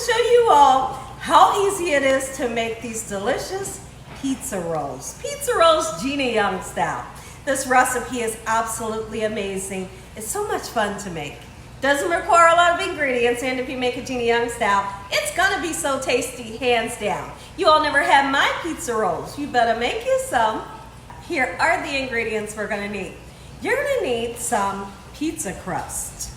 show you all how easy it is to make these delicious pizza rolls. Pizza rolls Gina Young style. This recipe is absolutely amazing. It's so much fun to make. Doesn't require a lot of ingredients, and if you make it Gina Young style, it's gonna be so tasty, hands down. You all never had my pizza rolls. You better make you some. Here are the ingredients we're gonna need. You're gonna need some pizza crust.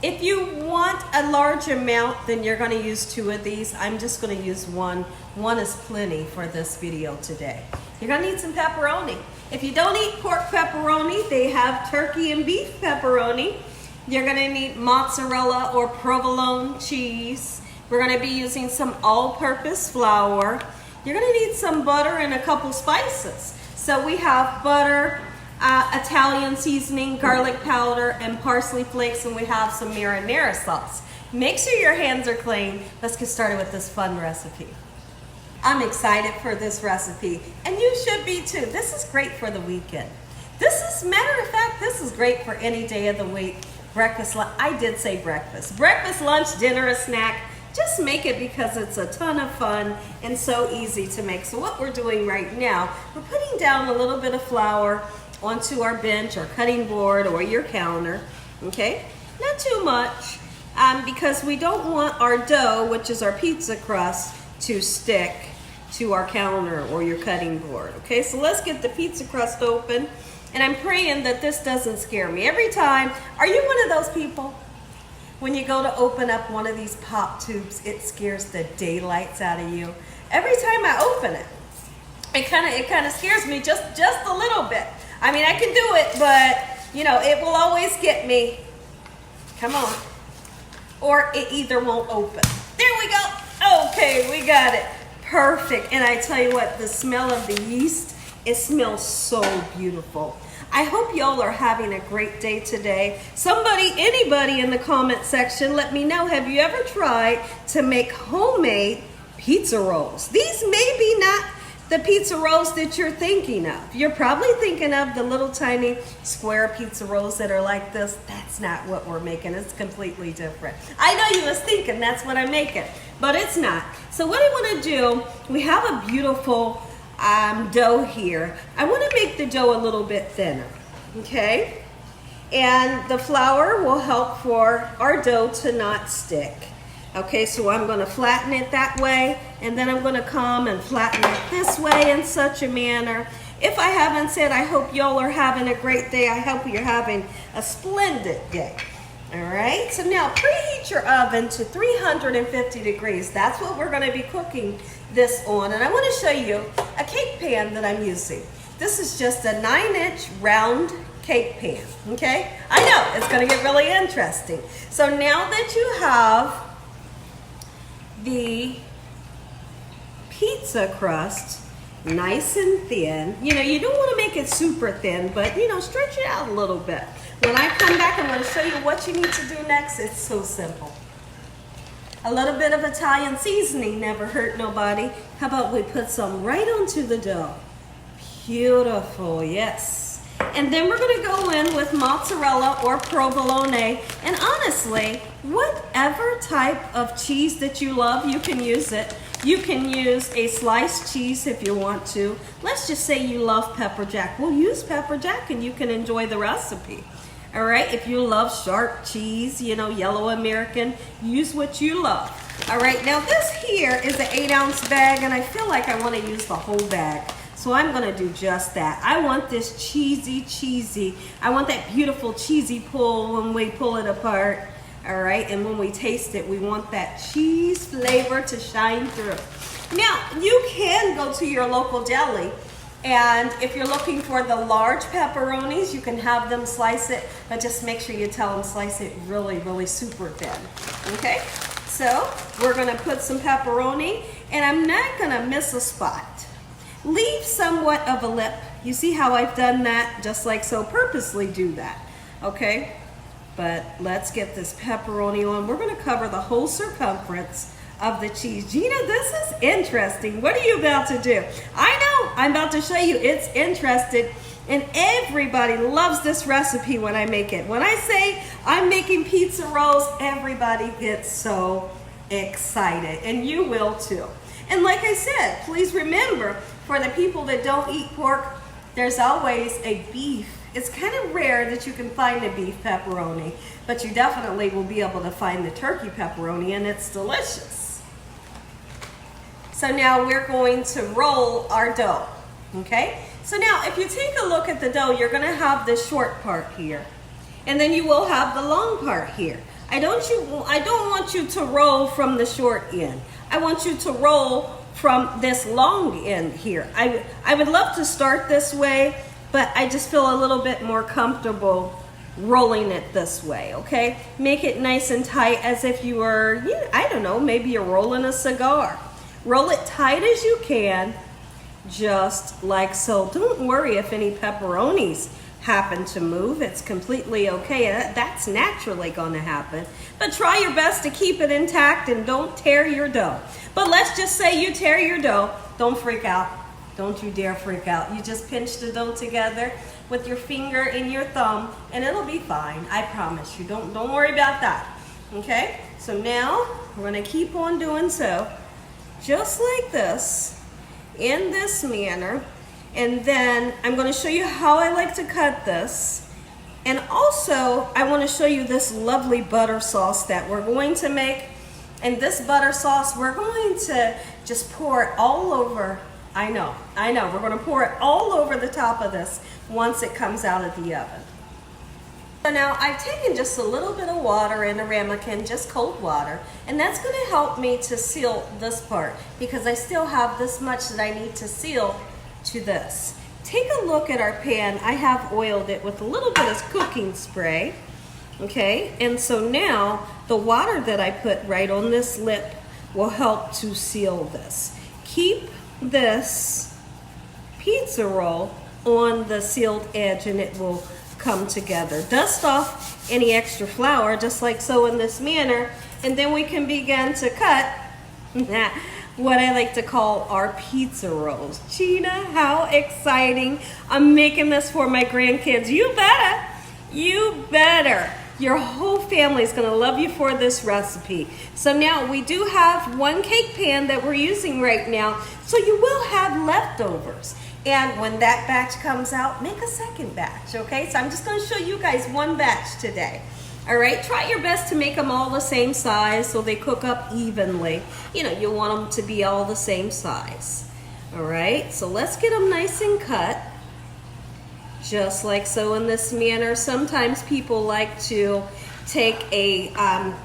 If you want a large amount, then you're gonna use 2 of these. I'm just gonna use 1. 1 is plenty for this video today. You're gonna need some pepperoni. If you don't eat pork pepperoni, they have turkey and beef pepperoni. You're gonna need mozzarella or provolone cheese. We're gonna be using some all-purpose flour. You're gonna need some butter and a couple spices. So we have butter, Italian seasoning, garlic powder, and parsley flakes, and we have some marinara sauce. Make sure your hands are clean. Let's get started with this fun recipe. I'm excited for this recipe, and you should be too. This is great for the weekend. Matter of fact, this is great for any day of the week. Breakfast, I did say breakfast. Breakfast, lunch, dinner, a snack. Just make it because it's a ton of fun and so easy to make. So what we're doing right now, we're putting down a little bit of flour onto our bench or cutting board or your counter, okay? Not too much, because we don't want our dough, which is our pizza crust, to stick to our counter or your cutting board, okay? So let's get the pizza crust open, and I'm praying that this doesn't scare me. Every time, are you one of those people? When you go to open up one of these pop tubes, it scares the daylights out of you. Every time I open it, it kind of scares me just a little bit. I mean, I can do it, but you know, it will always get me. Come on. Or it either won't open. There we go. Okay, we got it. Perfect. And I tell you what, the smell of the yeast, it smells so beautiful. I hope y'all are having a great day today. Anybody in the comment section, let me know, have you ever tried to make homemade pizza rolls? These may be not the pizza rolls that you're thinking of. You're probably thinking of the little tiny square pizza rolls that are like this. That's not what we're making. It's completely different. I know you was thinking that's what I'm making, but it's not. So what I want to do, we have a beautiful dough here. I want to make the dough a little bit thinner, okay? And the flour will help for our dough to not stick. Okay, so I'm going to flatten it that way, and then I'm going to come and flatten it this way in such a manner. If I haven't said, I hope y'all are having a great day. I hope you're having a splendid day. All right, so now preheat your oven to 350 degrees. That's what we're going to be cooking this on. And I want to show you a cake pan that I'm using. This is just a 9-inch round cake pan, okay? I know, it's going to get really interesting. So now that you have the pizza crust nice and thin, you know, you don't want to make it super thin, but you know, stretch it out a little bit. When I come back, I'm going to show you what you need to do next. It's so simple. A little bit of Italian seasoning never hurt nobody. How about we put some right onto the dough? Beautiful, yes. And then we're going to go in with mozzarella or provolone. And honestly, whatever type of cheese that you love, you can use it. You can use a sliced cheese if you want to. Let's just say you love pepper jack. We'll use pepper jack and you can enjoy the recipe. All right, if you love sharp cheese, you know, yellow American, use what you love. All right, now this here is an 8-ounce bag, and I feel like I want to use the whole bag. So I'm going to do just that. I want this cheesy. I want that beautiful cheesy pull when we pull it apart. All right, and when we taste it, we want that cheese flavor to shine through. Now, you can go to your local deli, and if you're looking for the large pepperonis, you can have them slice it, but just make sure you tell them slice it really super thin, okay? So we're gonna put some pepperoni, and I'm not gonna miss a spot. Leave somewhat of a lip. You see how I've done that? Just like so, purposely do that, okay? But let's get this pepperoni on. We're gonna cover the whole circumference of the cheese. Gina, this is interesting. What are you about to do? I know, I'm about to show you. It's interesting, and everybody loves this recipe when I make it. When I say I'm making pizza rolls, everybody gets so excited, and you will too. And like I said, please remember, for the people that don't eat pork, there's always a beef. It's kind of rare that you can find a beef pepperoni, but you definitely will be able to find the turkey pepperoni, and it's delicious. So now we're going to roll our dough, okay? So now if you take a look at the dough, you're gonna have the short part here, and then you will have the long part here. I don't want you to roll from the short end. I want you to roll from this long end here. I would love to start this way, but I just feel a little bit more comfortable rolling it this way, okay? Make it nice and tight as if you were, I don't know, maybe you're rolling a cigar. Roll it tight as you can, just like so. Don't worry if any pepperonis happen to move. It's completely okay. That's naturally going to happen. But try your best to keep it intact and don't tear your dough. But let's just say you tear your dough. Don't freak out. Don't you dare freak out. You just pinch the dough together with your finger and your thumb, and it'll be fine. I promise you. Don't worry about that. Okay? So now we're going to keep on doing so, just like this, in this manner. And then I'm going to show you how I like to cut this. And also, I want to show you this lovely butter sauce that we're going to make. And this butter sauce, we're going to just pour it all over. I know. We're going to pour it all over the top of this once it comes out of the oven. So now I've taken just a little bit of water in a ramekin, just cold water, and that's going to help me to seal this part because I still have this much that I need to seal to this. Take a look at our pan. I have oiled it with a little bit of cooking spray. Okay, and so now the water that I put right on this lip will help to seal this. Keep this pizza roll on the sealed edge and it will come together. Dust off any extra flour just like so in this manner, and then we can begin to cut what I like to call our pizza rolls. Gina, how exciting. I'm making this for my grandkids. You better. You better. Your whole family is going to love you for this recipe. So now we do have one cake pan that we're using right now, so you will have leftovers. And when that batch comes out, make a second batch, okay? So I'm just going to show you guys one batch today. All right, try your best to make them all the same size so they cook up evenly. You know, you want them to be all the same size. All right, so let's get them nice and cut. Just like so in this manner. Sometimes people like to take a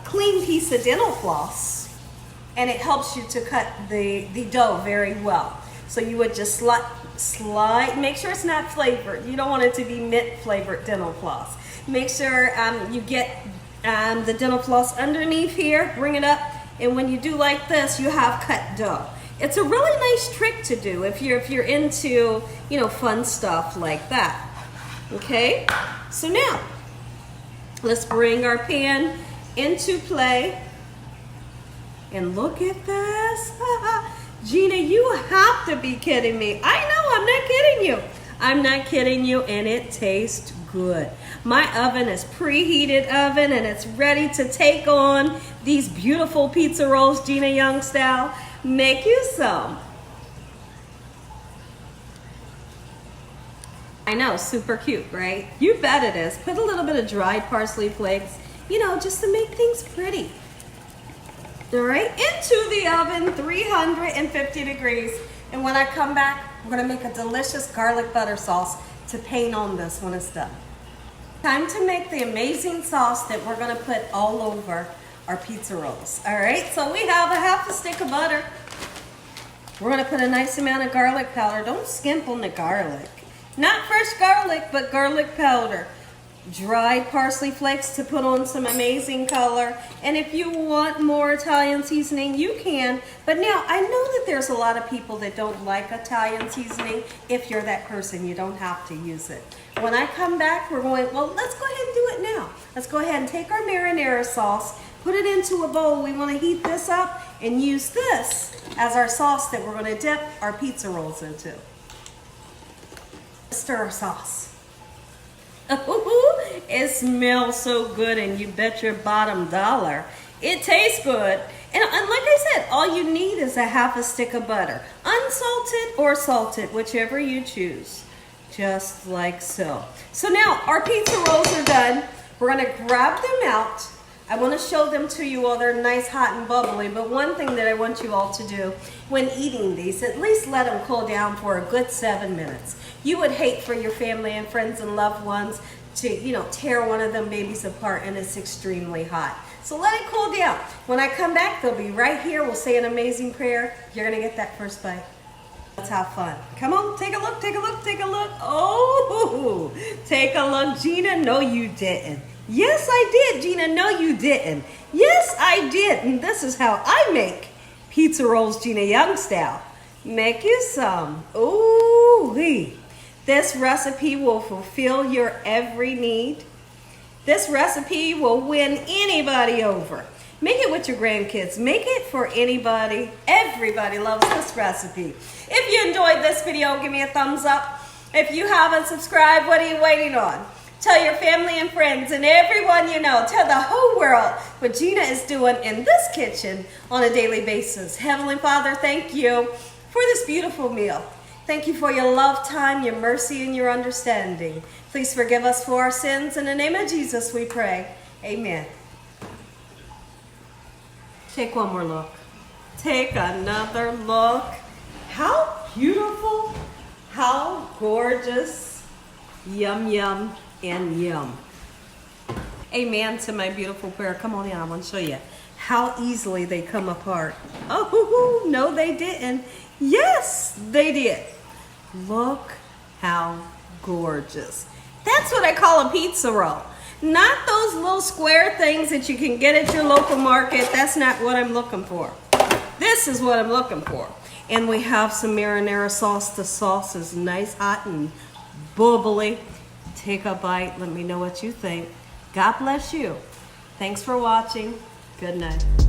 clean piece of dental floss and it helps you to cut the dough very well. So you would just slide, make sure it's not flavored. You don't want it to be mint flavored dental floss. Make sure you get the dental floss underneath here, bring it up, and when you do like this, you have cut dough. It's a really nice trick to do if you're into, you know, fun stuff like that. Okay, so now let's bring our pan into play and look at this. Gina, you have to be kidding me. I know, I'm not kidding you. I'm not kidding you, and it tastes good. My oven is preheated oven and it's ready to take on these beautiful pizza rolls, Gina Young style. Make you some. I know, super cute, right? You bet it is. Put a little bit of dried parsley flakes, you know, just to make things pretty. All right, into the oven, 350 degrees. And when I come back, we're gonna make a delicious garlic butter sauce to paint on this when it's done. Time to make the amazing sauce that we're gonna put all over our pizza rolls. All right, so we have a half a stick of butter. We're gonna put a nice amount of garlic powder. Don't skimp on the garlic. Not fresh garlic, but garlic powder. Dried parsley flakes to put on some amazing color. And if you want more Italian seasoning, you can. But now, I know that there's a lot of people that don't like Italian seasoning. If you're that person, you don't have to use it. When I come back, we're going, well, let's go ahead and do it now. Let's go ahead and take our marinara sauce, put it into a bowl. We want to heat this up and use this as our sauce that we're going to dip our pizza rolls into. Stir sauce. It smells so good, and you bet your bottom dollar it tastes good. And like I said, all you need is a half a stick of butter. Unsalted or salted, whichever you choose. Just like so. So now our pizza rolls are done. We're gonna grab them out. I wanna show them to you while they're nice, hot, and bubbly, but one thing that I want you all to do when eating these, at least let them cool down for a good 7 minutes. You would hate for your family and friends and loved ones to, tear one of them babies apart, and it's extremely hot. So let it cool down. When I come back, they'll be right here. We'll say an amazing prayer. You're gonna get that first bite. Let's have fun. Come on, take a look, take a look, take a look. Oh, take a look. Gina, no you didn't. Yes, I did, Gina. No, you didn't. Yes, I did. And this is how I make pizza rolls Gina Young style. Make you some. Ooh-wee. This recipe will fulfill your every need. This recipe will win anybody over. Make it with your grandkids. Make it for anybody. Everybody loves this recipe. If you enjoyed this video, give me a thumbs up. If you haven't subscribed, what are you waiting on? Tell your family and friends and everyone you know. Tell the whole world what Gina is doing in this kitchen on a daily basis. Heavenly Father, thank you for this beautiful meal. Thank you for your love, time, your mercy, and your understanding. Please forgive us for our sins. In the name of Jesus we pray. Amen. Take one more look. Take another look. How beautiful. How gorgeous. Yum, yum, and yum. Amen to my beautiful prayer. Come on in. I want to show you how easily they come apart. Oh, no, they didn't. Yes, they did. Look how gorgeous. That's what I call a pizza roll. Not those little square things that you can get at your local market. That's not what I'm looking for. This is what I'm looking for. And we have some marinara sauce. The sauce is nice, hot, and bubbly. Take a bite. Let me know what you think. God bless you. Thanks for watching. Good night.